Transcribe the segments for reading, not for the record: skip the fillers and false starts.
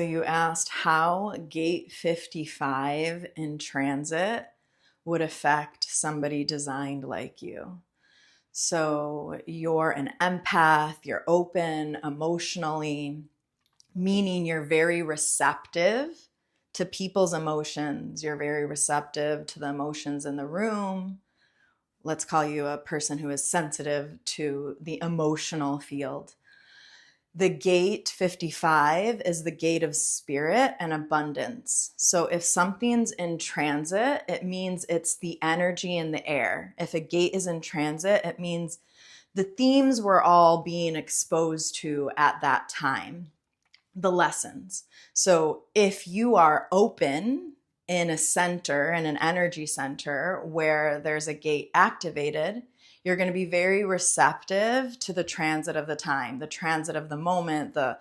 You asked how gate 55 in transit would affect somebody designed like you. So you're an empath, you're open emotionally, meaning you're very receptive to people's emotions. You're very receptive to the emotions in the room. Let's call you a person who is sensitive to the emotional field. The gate 55 is the gate of spirit and abundance. So if something's in transit, it means it's the energy in the air. If a gate is in transit, it means the themes we're all being exposed to at that time, the lessons. So if you are open in a center, in an energy center where there's a gate activated, you're going to be very receptive to the transit of the time, the transit of the moment, the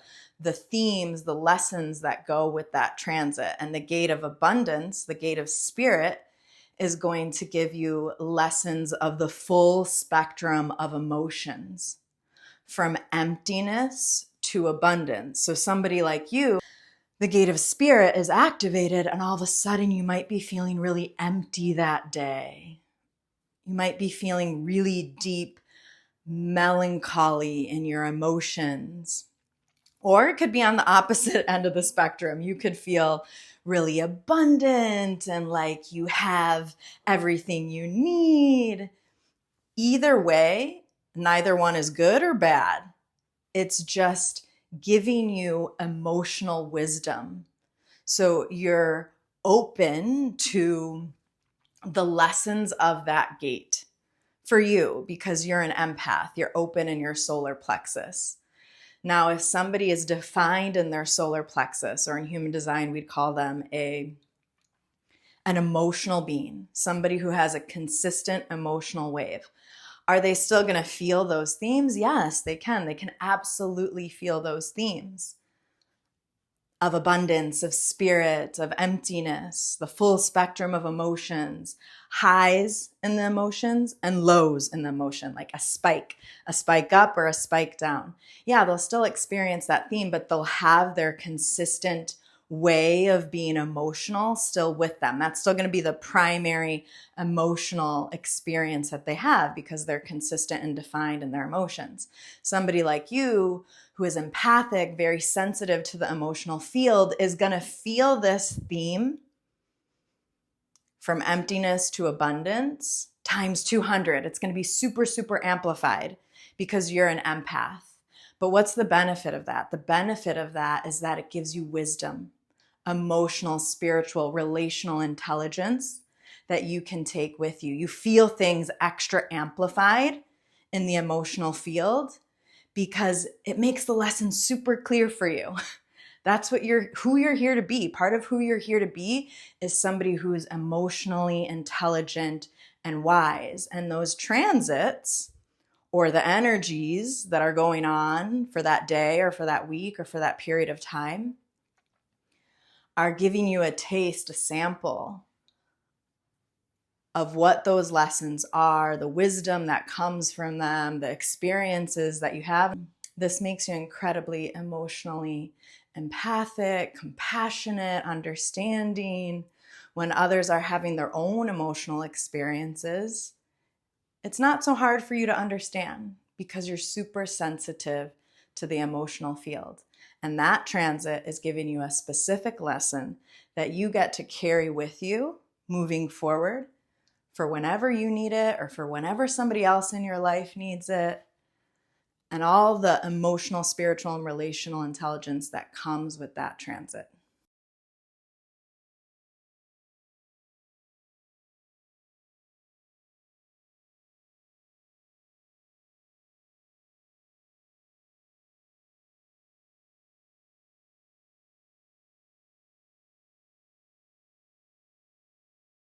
themes, the lessons that go with that transit. And the gate of abundance, the gate of spirit, is going to give you lessons of the full spectrum of emotions, from emptiness to abundance. So somebody like you, the gate of spirit is activated, and all of a sudden you might be feeling really empty that day. You might be feeling really deep melancholy in your emotions. Or it could be on the opposite end of the spectrum. You could feel really abundant and like you have everything you need. Either way, neither one is good or bad. It's just giving you emotional wisdom. So you're open to the lessons of that gate for you because you're an empath. You're open in your solar plexus. Now, if somebody is defined in their solar plexus, or in human design, we'd call them an emotional being, somebody who has a consistent emotional wave. Are they still going to feel those themes? Yes, they can. They can absolutely feel those themes of abundance, of spirit, of emptiness, the full spectrum of emotions, highs in the emotions and lows in the emotion, like a spike up or a spike down. Yeah, they'll still experience that theme, but they'll have their consistent way of being emotional still with them. That's still going to be the primary emotional experience that they have because they're consistent and defined in their emotions. Somebody like you who is empathic, very sensitive to the emotional field, is going to feel this theme from emptiness to abundance times 200. It's going to be super, super amplified because you're an empath. But what's the benefit of that? The benefit of that is that it gives you wisdom, emotional, spiritual, relational intelligence that you can take with you. You feel things extra amplified in the emotional field because it makes the lesson super clear for you. That's who you're here to be. Part of who you're here to be is somebody who is emotionally intelligent and wise. And those transits, or the energies that are going on for that day or for that week or for that period of time, are giving you a taste, a sample of what those lessons are, the wisdom that comes from them, the experiences that you have. This makes you incredibly emotionally empathic, compassionate, understanding. When others are having their own emotional experiences, it's not so hard for you to understand because you're super sensitive to the emotional field. And that transit is giving you a specific lesson that you get to carry with you moving forward for whenever you need it or for whenever somebody else in your life needs it, and all the emotional, spiritual, and relational intelligence that comes with that transit.